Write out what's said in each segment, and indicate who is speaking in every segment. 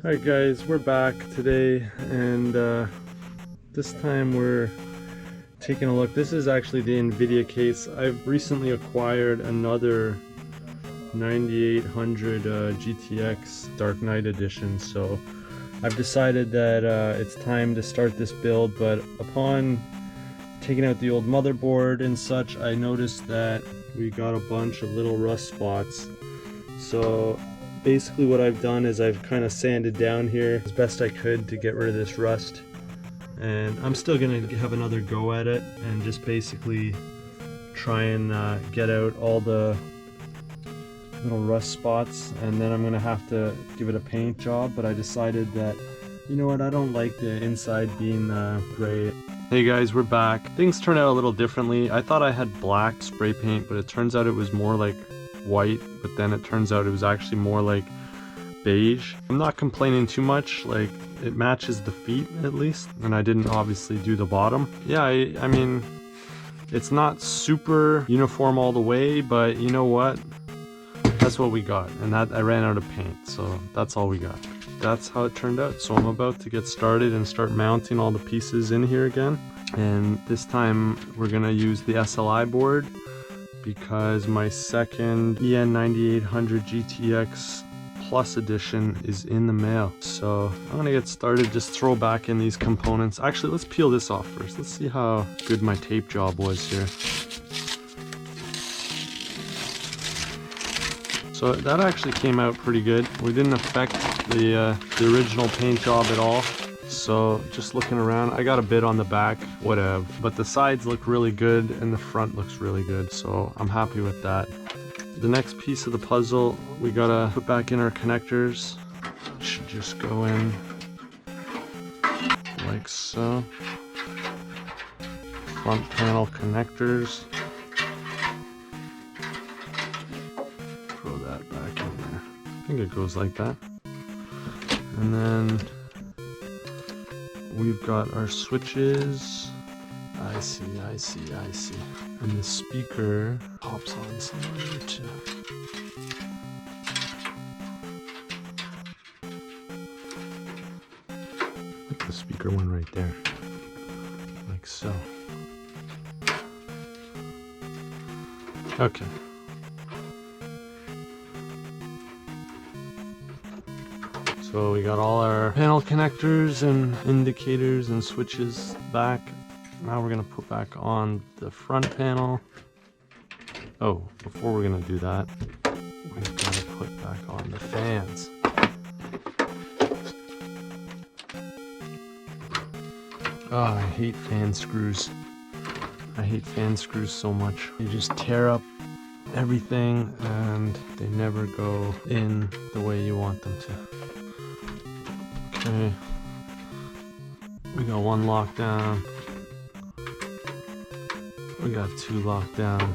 Speaker 1: Alright guys, we're back today, and this time we're taking a look. This is actually the Nvidia case. I've recently acquired another 9800 GTX Dark Knight Edition, so I've decided that it's time to start this build. But upon taking out the old motherboard and such, I noticed that we got a bunch of little rust spots. So basically what I've done is I've kind of sanded down here as best I could to get rid of this rust, and I'm still gonna have another go at it and just basically try and get out all the little rust spots, and then I'm gonna have to give it a paint job. But I decided that, you know what, I don't like the inside being gray. Hey guys, we're back. Things turned out a little differently. I thought I had black spray paint, but it turns out it was more like white, but then it turns out it was actually more like beige. I'm not complaining too much, like it matches the feet at least, and I didn't obviously do the bottom. Yeah, I mean, it's not super uniform all the way, but you know what? That's what we got, and that I ran out of paint, so that's all we got. That's how it turned out. So I'm about to get started and start mounting all the pieces in here again, and this time we're gonna use the SLI board because my second EN9800 GTX Plus edition is in the mail. So I'm gonna get started, just throw back in these components. Actually, let's peel this off first. Let's see how good my tape job was here. So that actually came out pretty good. We didn't affect the original paint job at all. So just looking around, I got a bit on the back, whatever, but the sides look really good and the front looks really good, so I'm happy with that. The next piece of the puzzle, we gotta put back in our connectors. Should just go in like so. Front panel connectors. Throw that back in there. I think it goes like that. And then we've got our switches. I see. And the speaker pops on somewhere too. I think the speaker one right there. Like so. Okay. So we got all our panel connectors and indicators and switches back. Now we're gonna put back on the front panel. Oh, before we're gonna do that, we've gotta put back on the fans. Oh, I hate fan screws. I hate fan screws so much. They just tear up everything and they never go in the way you want them to. Okay, we got one locked down. We got two locked down.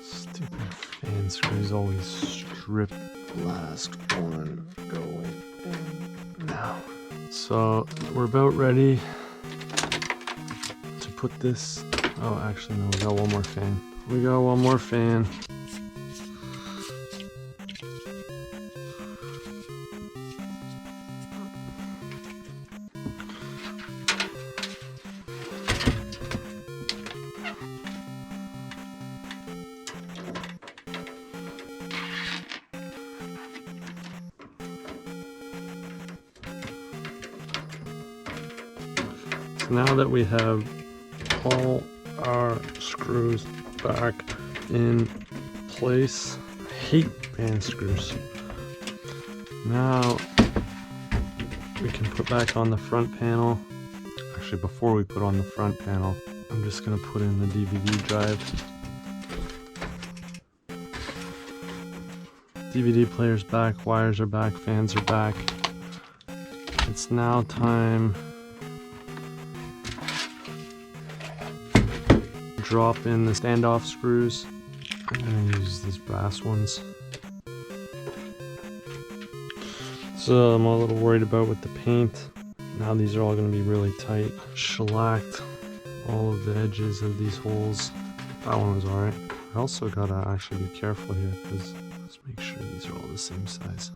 Speaker 1: Stupid fan screws always strip the last one going in now. So we're about ready to put this. Oh, actually no, we got one more fan. We got one more fan. Now that we have all our screws back in place, I hate fan screws. Now we can put back on the front panel. Actually, before we put on the front panel, I'm just gonna put in the DVD drive. DVD player's back, wires are back, fans are back. It's now time drop in the standoff screws. I'm gonna use these brass ones. So I'm a little worried about with the paint. Now these are all gonna be really tight. Shellacked all of the edges of these holes. That one was alright. I also gotta actually be careful here because let's make sure these are all the same size.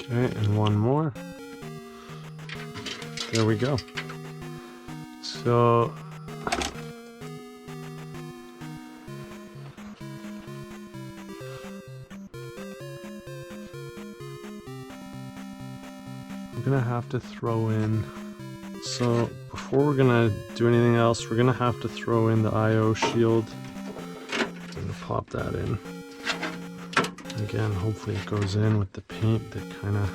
Speaker 1: Okay, and one more. There we go. So I'm gonna have to throw in, so before we're gonna do anything else, we're gonna have to throw in the IO shield. I'm gonna pop that in. Again, hopefully it goes in with the paint. That kind of,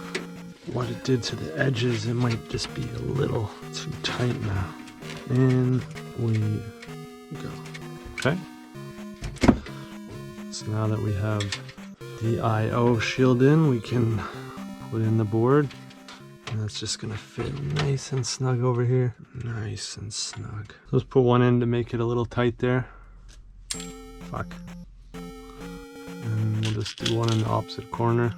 Speaker 1: what it did to the edges, it might just be a little too tight now. And we go. Okay. So now that we have the IO shield in, we can put in the board. And that's just gonna fit nice and snug over here. Nice and snug. Let's put one in to make it a little tight there. Fuck. And we'll just do one in the opposite corner.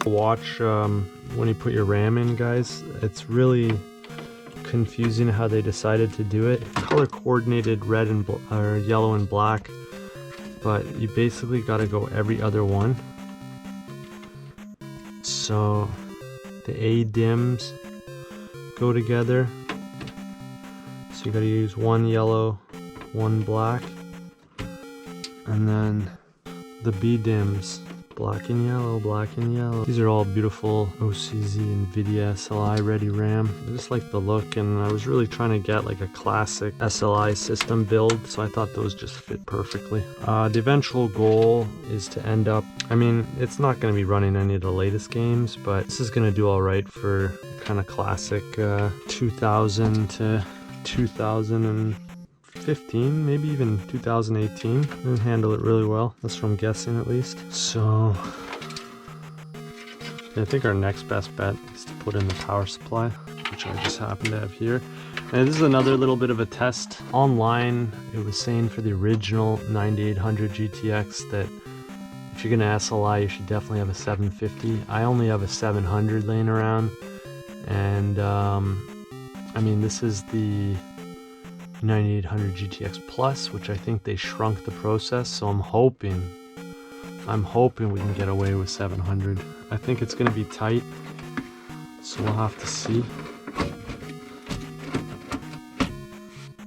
Speaker 1: Watch when you put your RAM in, guys. It's really confusing how they decided to do it. Color coordinated red and or yellow and black, but you basically got to go every other one. So the A dims go together. So you got to use one yellow, one black, and then the B dims. Black and yellow, black and yellow. These are all beautiful OCZ Nvidia SLI ready RAM. I just like the look, and I was really trying to get like a classic SLI system build, so I thought those just fit perfectly. The eventual goal is to end up, I mean, it's not going to be running any of the latest games, but this is going to do all right for kind of classic 2000 to 2015, maybe even 2018. It'll handle it really well. That's what I'm guessing, at least. So I think our next best bet is to put in the power supply, which I just happen to have here. And this is another little bit of a test. Online, it was saying for the original 9800 GTX that if you're gonna SLI, you should definitely have a 750. I only have a 700 laying around, and I mean, this is the 9800 GTX Plus, which I think they shrunk the process, so I'm hoping we can get away with 700. I think it's going to be tight, so we'll have to see.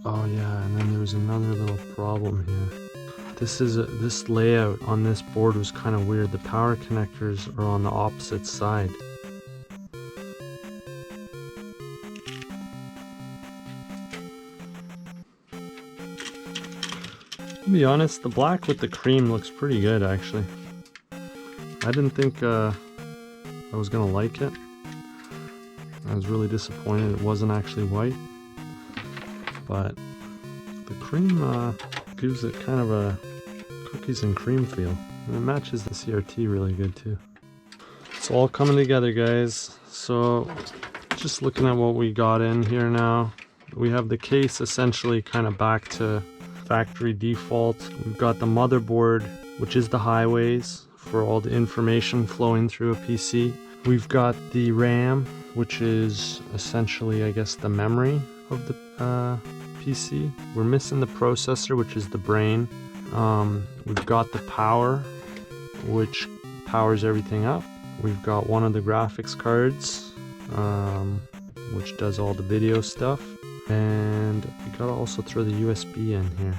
Speaker 1: Oh yeah, and then there was another little problem here. This layout on this board was kind of weird. The power connectors are on the opposite side. To be honest, the black with the cream looks pretty good, actually. I didn't think I was gonna like it. I was really disappointed it wasn't actually white, but the cream gives it kind of a cookies and cream feel, and it matches the CRT really good too. It's all coming together, guys. So just looking at what we got in here now, we have the case essentially kind of back to factory default. We've got the motherboard, which is the highways for all the information flowing through a PC. We've got the RAM, which is essentially, I guess, the memory of the PC. We're missing the processor, which is the brain. We've got the power, which powers everything up. We've got one of the graphics cards, which does all the video stuff. And we gotta also throw the USB in here.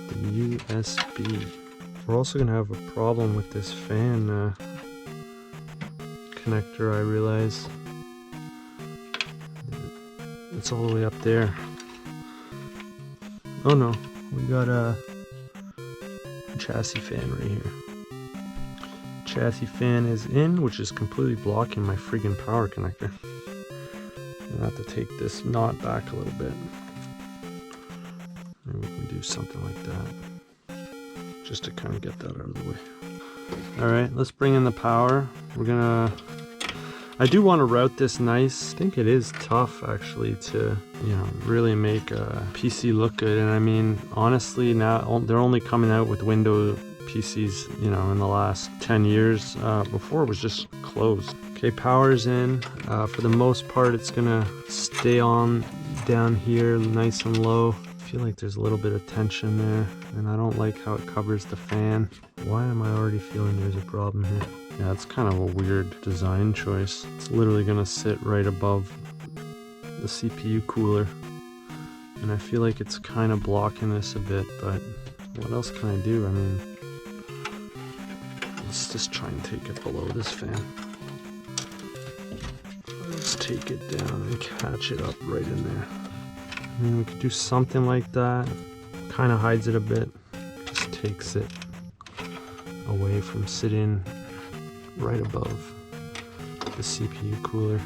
Speaker 1: The USB. We're also gonna have a problem with this fan connector, I realize. It's all the way up there. Oh no, we got a chassis fan right here. Chassis fan is in, which is completely blocking my friggin' power connector. I'll have to take this knot back a little bit. Maybe we can do something like that, just to kind of get that out of the way. Alright, let's bring in the power. I do want to route this nice. I think it is tough actually to, you know, really make a PC look good. And I mean, honestly, now they're only coming out with Windows PCs, you know, in the last 10 years. Before it was just closed. Okay, power's in. For the most part, it's gonna stay on down here, nice and low. I feel like there's a little bit of tension there, and I don't like how it covers the fan. Why am I already feeling there's a problem here? Yeah, it's kind of a weird design choice. It's literally gonna sit right above the CPU cooler, and I feel like it's kind of blocking this a bit, but what else can I do? I mean, let's just try and take it below this fan. Let's take it down and catch it up right in there. I mean, we could do something like that. Kind of hides it a bit. Just takes it away from sitting right above the CPU cooler.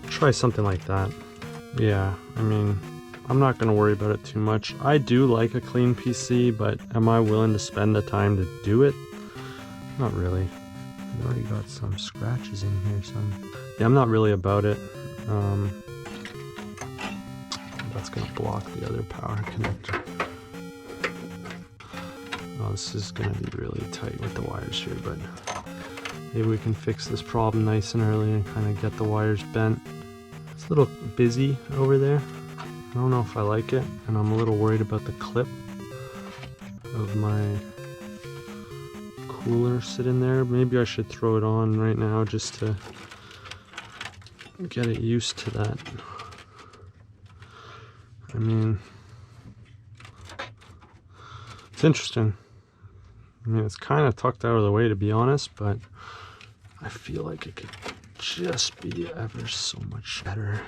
Speaker 1: Try something like that. Yeah, I mean, I'm not going to worry about it too much. I do like a clean PC, but am I willing to spend the time to do it? Not really. I've already got some scratches in here. Yeah, I'm not really about it. That's going to block the other power connector. Oh, this is going to be really tight with the wires here, but maybe we can fix this problem nice and early and kind of get the wires bent. It's a little busy over there. I don't know if I like it, and I'm a little worried about the clip of my cooler sitting there. Maybe I should throw it on right now just to get it used to that. I mean, it's interesting. I mean, it's kind of tucked out of the way, to be honest, but I feel like it could just be ever so much better.